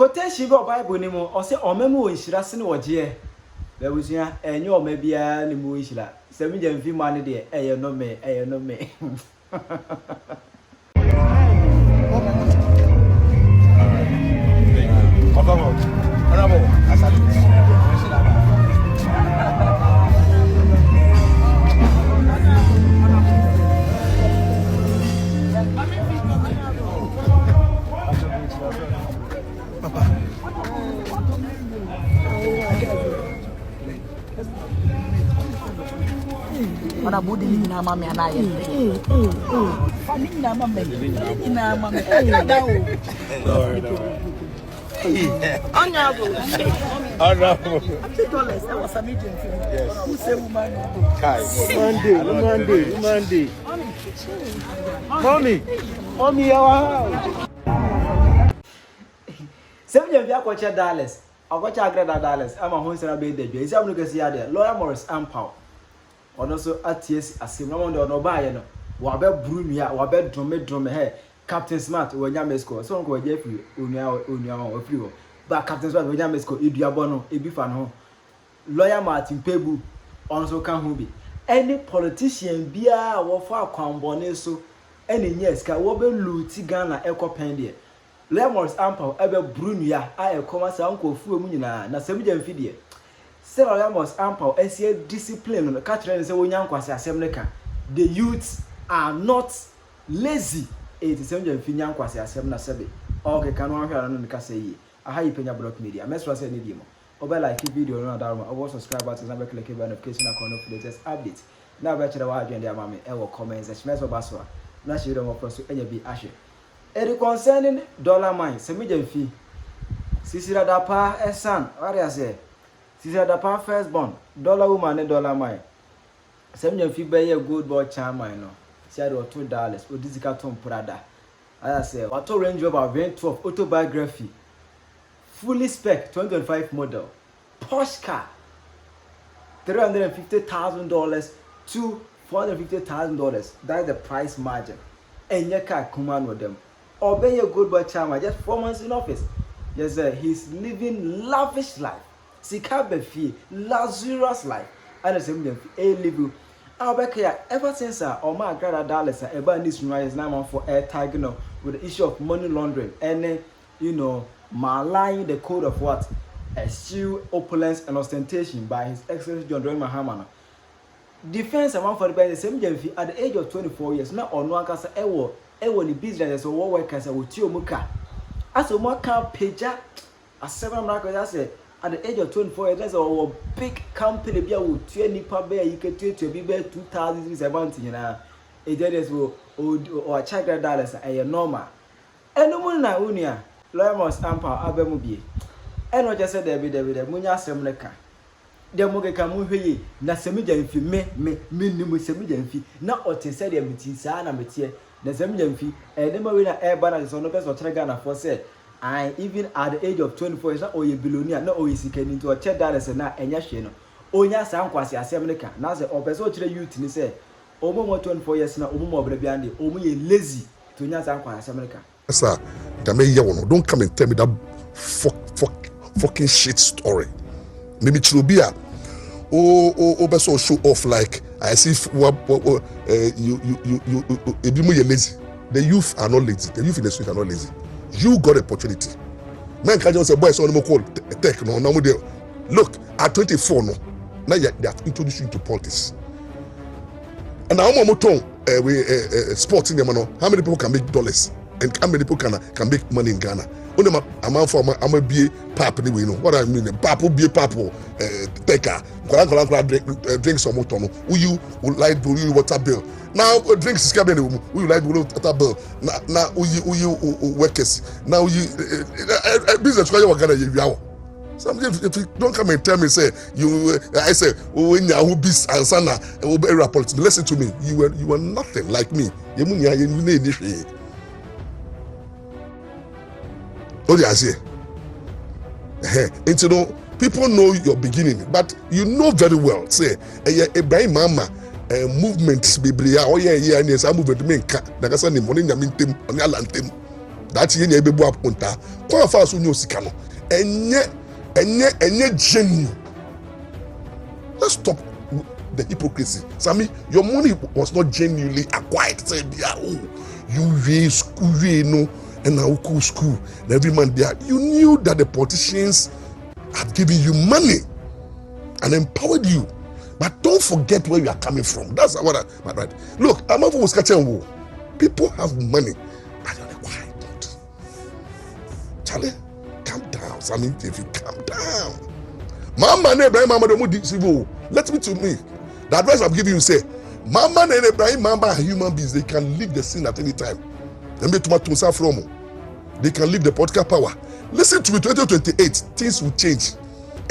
quotation about Bible anymore, or say, or memo in Shirasin or Jay. There was ya, and your maybe a Nimuishla. Sammy Gyamfi money there, eh, no me, eh, no me. Ona budi ni na mama ana ye. Fani na mama. Ni na mama. Dawo. Onya go. Honorable. $50. That was Sammy Gyamfi. Yes. Who say woman? Kai. Monday. Mommy, our house. Sammy Gyamfi akwacha Dallas. Akwacha agrada Dallas. Ama honsera be de. Isi amu no ya de. Lawyer Maurice Ampaw. Ono so atiesi asem na wonde ono baaye no. Wa be brunua, wa be drome he. Captain Smart we nya mesco. So nko je fi onua wa free ho. Ba Captain Smart we nya mesco eduabo no ebi fa no. Lawyer Martin Kpebu on so kan ho bi. Any politician bia wo fa akwambone so any nya ska wo be luti Ghana ekopen de. Maurice Ampaw ebe brunua a ekoma sa nko fu mu nyina na Sammy Gyamfi de. Say Maurice Ampaw esi discipline no ka kire say wonya nkwase asem ne ka. The youths are not lazy. It is Sammy Gyamfi nya nkwase asem na sebe. Okay, kan wan hwara no ka say yi. Aha yi Penyah block media. Mesra say ne di mo. Oba like video no da mo. Oba subscribe button and click the notification icon for latest update. Na ba kire wa adwen dia ma me e wo comment section. Mesra ba so. Na share dem for so enya bi ahwe. It concerning dollar mine. Sammy Gyamfi. Sisira da pa esan. What I say? Sisira da pa first born. Dollar woman and dollar mine. Sammy Gyamfi be a good boy charm mine no. Said $2. Odizika Tom Prada. As I say, Auto Range Rover 2012 autobiography. Fully spec 2025 model. Porsche car. $350,000 to $450,000. That's the price margin. And your car command with them. Obey a good boy charmer just 4 months in office. Yes, sir. He's living lavish life. Sika befi, luxurious life. And the same thing, a level. Albeka ever since Oma Grada Dallas about this rise now for air tag with the issue of money laundering and maligning the code of what eschew opulence and ostentation by His Excellency John Mahama. Defense among for the same Gyamfi at the age of 24 years now on one case ewo the business or what workers with Muka. As a Maka Penyah as 7 markers say at the age of 24 years, there's a big company be with 20 per you can take to be 2017, you know. It is or a check dollars a normal. And no one na unia, Maurice Ampaw abemubi. And what just said there be the Munya Semleka. The Mogeka Muhi, na Sammy Gyamfi me Sammy Gyamfi. Not what he said, Sana Metia, the Sammy Gyamfi, and the Marina Air Banner is on the best of Tragana for said. I even at the age of 24 is not oye billionaire, no oye seeking into a $10 and not enya sheno. Onya sankwasi asemleka. Now say opeso chile youth ni say omo 24 years na omo brebiande omo ye lazy to nya sankwasi asemleka. Sir, don't come and tell me that fucking shit story. Maybe Chilobia obeso show off like I see you lazy. The youth are not lazy. The youth in the street are not lazy. You got opportunity. Man can't just say, boy, so call tech. No, look, at 24, no. Now they have introduced you to politics. And now we sporting them. How many people can make dollars? And how many people can make money in Ghana? I'm a be pap anyway, you know what I mean. Pap will be a pap taker. Drink some water. Will you like blue water bill? Now drinks is coming. Will you like blue water bill? Now will you workers? Now you business where you gonna give you. Sometimes if you don't come and tell me say you I say when you who be ansana will be politics. Listen to me. You were nothing like me. You need. What do I say? And you know, people know your beginning, but you know very well. Say, Ibrahim Mama movements, Biblia, oh yeah, and yes, I movement to make. Like I said, money, I mean, on your land, That's yen ebebu apunta. Kwa fa so nyo sika no. Enye genuine. Let's stop the hypocrisy. Sammy, your money was not genuinely acquired. Say, you raise school, no, and now school, and every man there. You knew that the politicians had given you money and empowered you. But don't forget where you are coming from. That's what I right. Look, I'm not always catching. People have money, but you're like, why not? Charlie, calm down. Sammy, if you calm down. Mama and Ibrahim, Mama, let me to me. The advice I'm giving you say, Mama and Ibrahim, Mama are human beings. They can leave the scene at any time. They can leave the political power. Listen to me, 2028, things will change.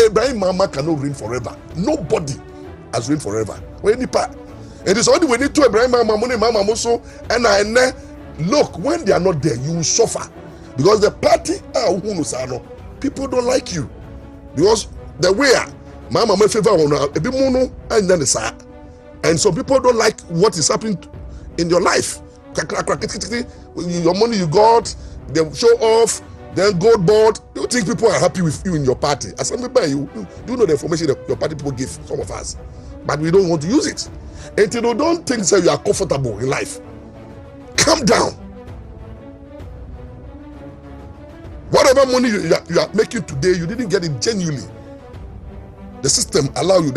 Ibrahim, Mama cannot reign forever. Nobody has reigned forever. It is only when you to Ibrahim, Mama, also, and look, when they are not there, you will suffer. Because the party, people don't like you. Because the way Mama may favor on a bit mono and then it's and some people don't like what is happening in your life. Your money you got, they show off, then gold board. You think people are happy with you in your party? As somebody, you know the information that your party people give some of us, but we don't want to use it. Until you don't think so you are comfortable in life. Calm down. Whatever money you are making today, you didn't get it genuinely. The system allow you.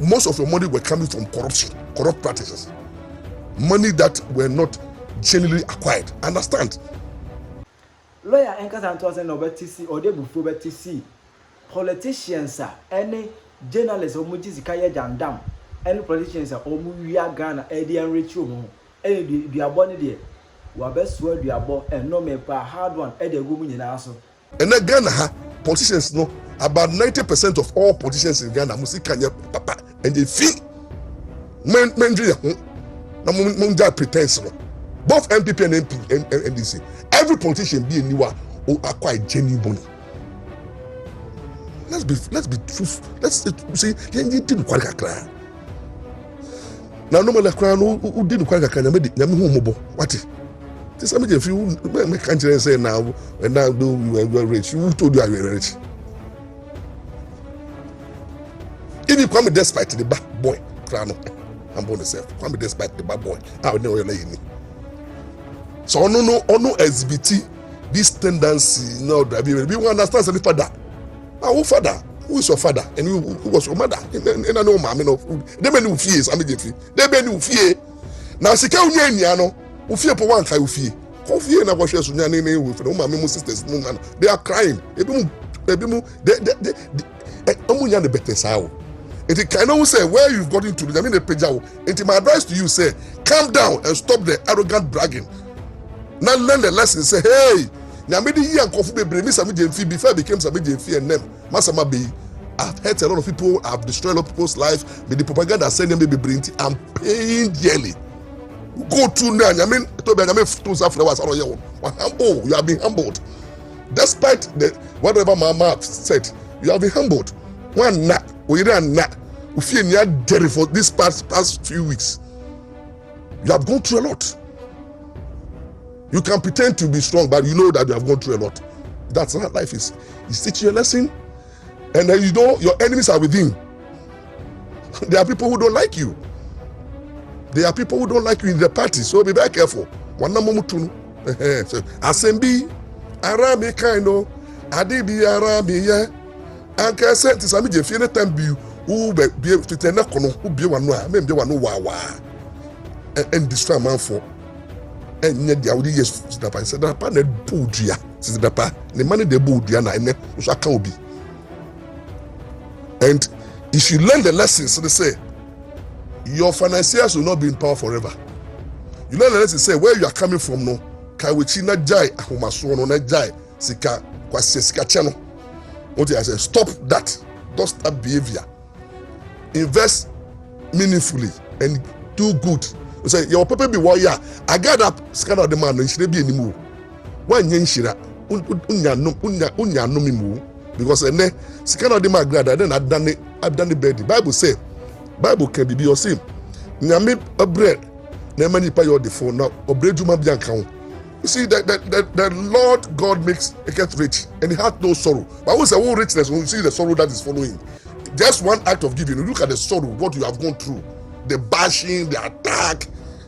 Most of your money were coming from corruption, corrupt practices. Money that were not genuinely acquired. Understand? Lawyer Enkas Antoine no BTC or the before BTC. Politicians are any journalists or Mujizikaya Jandam. Any politicians are Omuya Ghana, Eddie and Richu. Any the abonne there. Wabest word you are and no me pa hard one, Eddie woman in also. And then Ghana, politicians know about 90% of all politicians in Ghana, Musikanya Papa, and they feel men pretense. Both MPP and NDC. Every politician be a newer who acquire genuine money. Let's be truthful. Let's see. You didn't quite cry. Now, no matter cry, who didn't quite cry. What? This Sammy Gyamfi, you can't say now, and now you are rich. Who told you you are rich? If you come despite the bad boy, crown, I'm born myself. Come despite the bad boy. I would know you're lying. So no SBT, this tendency, no, we understand the father. Our father, who is your father, and who was your mother? And I know, mammy, no, they may know fear, Sammy Gyamfi. They may know fear. Now, she can't know, who fear for one kind of fear. Fear and I was just with the mammy sisters. They are crying. They the better sound. It can always say where you've got into. I mean, the page out. And my advice to you say, calm down and stop the arrogant bragging. Now learn the lesson. Say, hey, Nyamidi here and Kofu be Sammy Gyamfi before I became Sammy Gyamfi and them. Masama be. I've hurt a lot of people. I've destroyed a lot of people's life. But the propaganda saying them be brinty. I'm paying dearly. Go to now. I mean, oh, you have been humbled. Despite whatever Mahama said, you have been humbled. One not. We ran not. We feel near dead for this past few weeks. You have gone through a lot. You can pretend to be strong, but you know that you have gone through a lot. That's how life is. You teach you a lesson, and then you know your enemies are within. There are people who don't like you. There are people who don't like you in the party, so be very careful. One number mutunu. Asembi, Arabi kind Adibi Arabi ya. Anka said to Sammy Gyamfi anytime be who be to tena kono who be one no, maybe one no wa and destroy man for. And yet the audi yes dapa said dapa na budia since dapa the money the budia na ene so aka obi. And if you learn the lessons, so they say your financiers will not be in power forever. You learn the lesson, say where you are coming from no kawichi na jai ahomaso no na jai sika kwase sika chano. What I say, stop that. Don't start behavior. Invest meaningfully and do good. You say your people be warrior. I got up scan of the man and should be anymore. One yen shira unya no mimu because then scan of the man glad then I've done the bed. The Bible say Bible can be your sin. Nyame a bread. Na mani pa your the phone now. Obredu ma bianka ho. You see, the Lord God makes rich, and he had no sorrow. But what's the whole richness when you see the sorrow that is following? Just one act of giving. You look at the sorrow, what you have gone through, the bashing, the attack,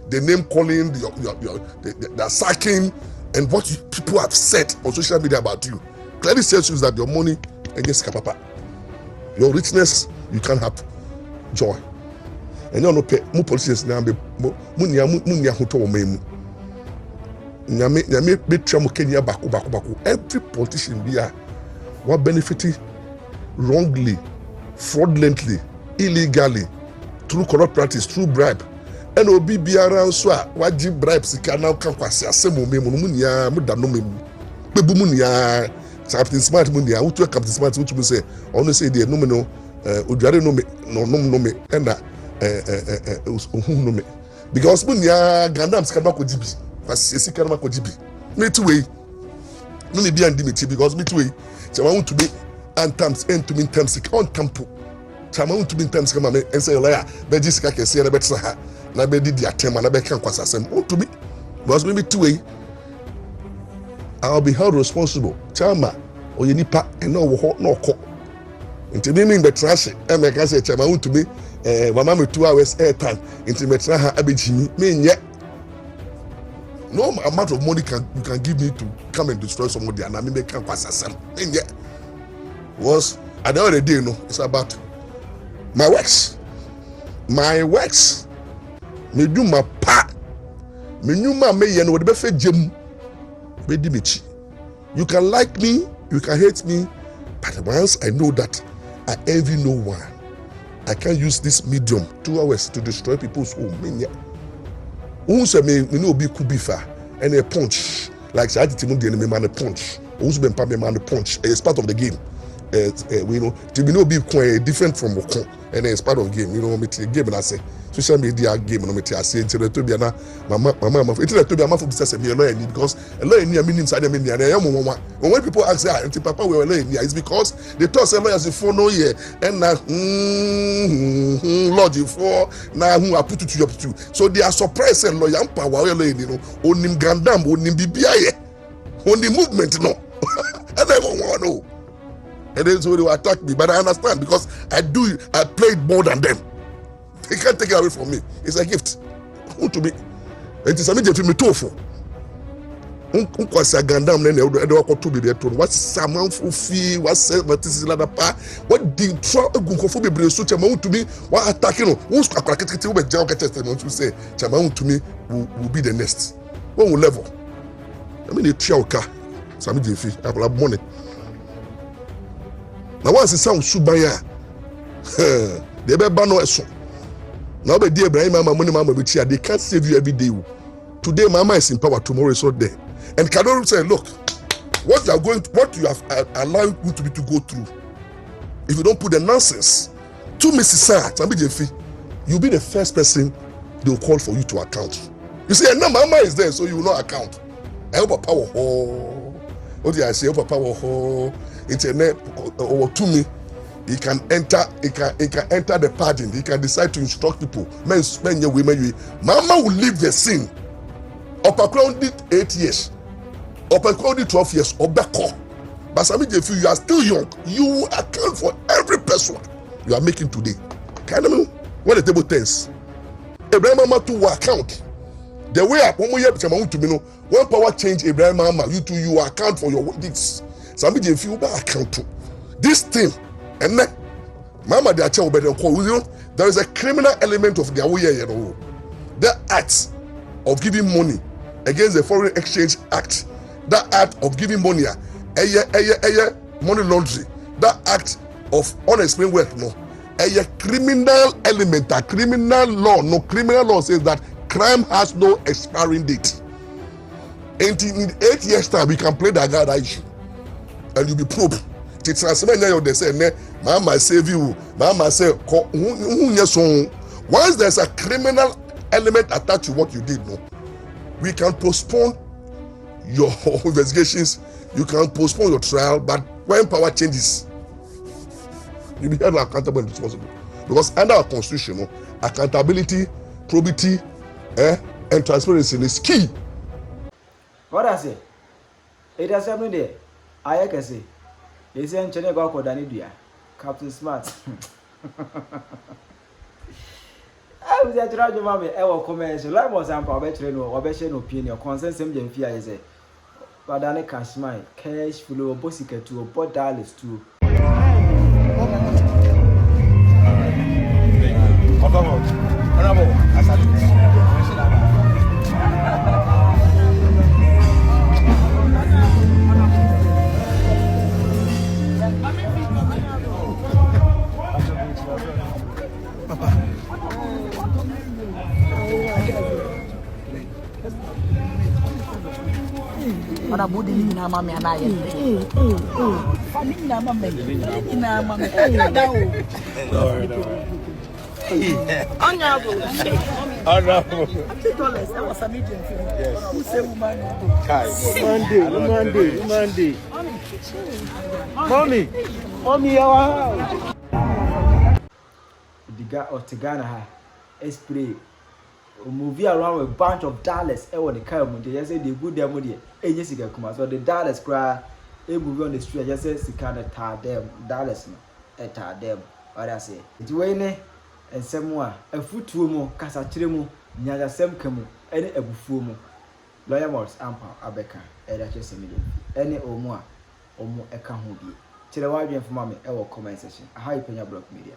the name calling, the sacking, and what people have said on social media about you. Clearly tells you that your money and just kapapa. Your richness, you can't have joy. And you know, more politicians now be munya hoto memu. Nyame betray mo Kenya baku. Every politician be what benefiting wrongly, fraudulently, illegally, through corrupt practice, through bribe. And obi biara so a waji bribe sika na kan kwase asemo memu munya mudano memu. Kpebu munya Captain Smart munya utu Captain Smart utu say onu say dey no me no oduare no me no me and ohun no me because munya gandam sika ba ko jibi kwase sika na ko jibi me two way no me bi andi me because me two way chama want to be antams to me terms on tempo chama want to be terms kama me and say lawyer be jisika kese na betra ha na be di atema na be kan kwasa asem want to be because me two way I'll be held responsible. Chama, or you nipa and no ko. Into me the trash, and I can say Chama to me, Mama 2 hours airtime, into Metraha Abijimi, me yet. No amount of money you can give me to come and destroy somebody, and I mean, they can't pass a sam. And yet, was at the end of the day, no, it's about my works. My works. Me do my part. Me knew my mayor would be fed Jim. You can like me, you can hate me, but once I know that I envy no one, I can't use this medium 2 hours to destroy people's home. Who say me no be kubifa and a punch like I did the enemy man a punch. Who's been pay man a punch? It's part of the game. We know to be no be different from Woko, and it's part of the game. You know, me game and I say social media game no me I say until to be na mama until to be mama for business me lawyer because a lawyer near meaning inside me near when people ask until papa we lawyer it's because they thought say lawyers for no year and na lodge for na who I put it to your two so they are surprised say lawyer Ampaw lawyer you know onim gandam onim bibia ye on the movement no and I don't know. And then so they will attack me, but I understand because I played more than them. They can't take it away from me. It's a gift. Who to me? It is Sammy Gyamfi me tofu. Unkwasa gandam nene edo ko to be there to. What samanfo fi, what say what is la pa? What the tro egunkofo bebre so chama to me, what attacking no. Who's akrakete we be jaw ka testimony to say chama to me will be the next. One level. I mean the trialka Sammy Gyamfi I have money. Now once it sounds subaya, they be ban no eso. Now be dear Ibrahim mama be chia. They can't save you every day. Today mama is in power, tomorrow is not there. And Kadoro say, look, what you have allowed you to go through. If you don't put the nonsense to Mrs. Sammy Gyamfi, you'll be the first person they will call for you to account. You say, no, mama is there, so you will not account. I hope a power. What do I say? Hope a power. Internet or to me, he can enter the pageant. He can decide to instruct people. Men, women, mama will leave the scene. Upper crown did 8 years. Upper crown did 12 years. Obeko. But Sammy Gyamfi, you are still young. You will account for every person you are making today. Can you know when the table turns? Abraham mama to account. The way I want to me know when power change Abraham mama, you account for your deeds. Sammy Gyamfi will account to this thing, and then Mama they are call you know there is a criminal element of their way, you know. The act of giving money against the Foreign Exchange Act, that act of giving money, money laundering, that act of unexplained wealth, no, a criminal element, a criminal law, no criminal law says that crime has no expiring date. And in 8 years' time, we can play that issue. And you'll be probed. To transfer they say, Mama save you, Mama say, once there's a criminal element attached to what you did, no, we can postpone your investigations, you can postpone your trial, but when power changes, you'll be held accountable and responsible. Because under our constitution, no, accountability, probity, and transparency is key. What I say? It has happened there. I can say. They say in China go Danidia. Captain Smart. I was at Radio Mammy, our commercial. Like was Ampaw or better opinion. Concern Sammy Gyamfi is a Badane cash mine, cash flow, bossica to a bot dollars too. Ana budi ni na mama ana ye. Fani na mama ni na mama. Dawo. Anya go. Honorable. $50 that was Sammy Gyamfi. Yes. Who say woman? Monday. Mommy, our The Ghana ha spray movie around with a bunch of dollars. The car they say they good them with it. So the dollars cry a movie on the street. Just say she can't tar them dollars no tar them. What I say? It's when and someone a foot to mo casa chiremo nyaga sem kemu any ebufu mo lawyer Maurice Ampaw abeka just any omo eka ho bi. Chire wa dwen for me e wo comment section. Penyah blog media.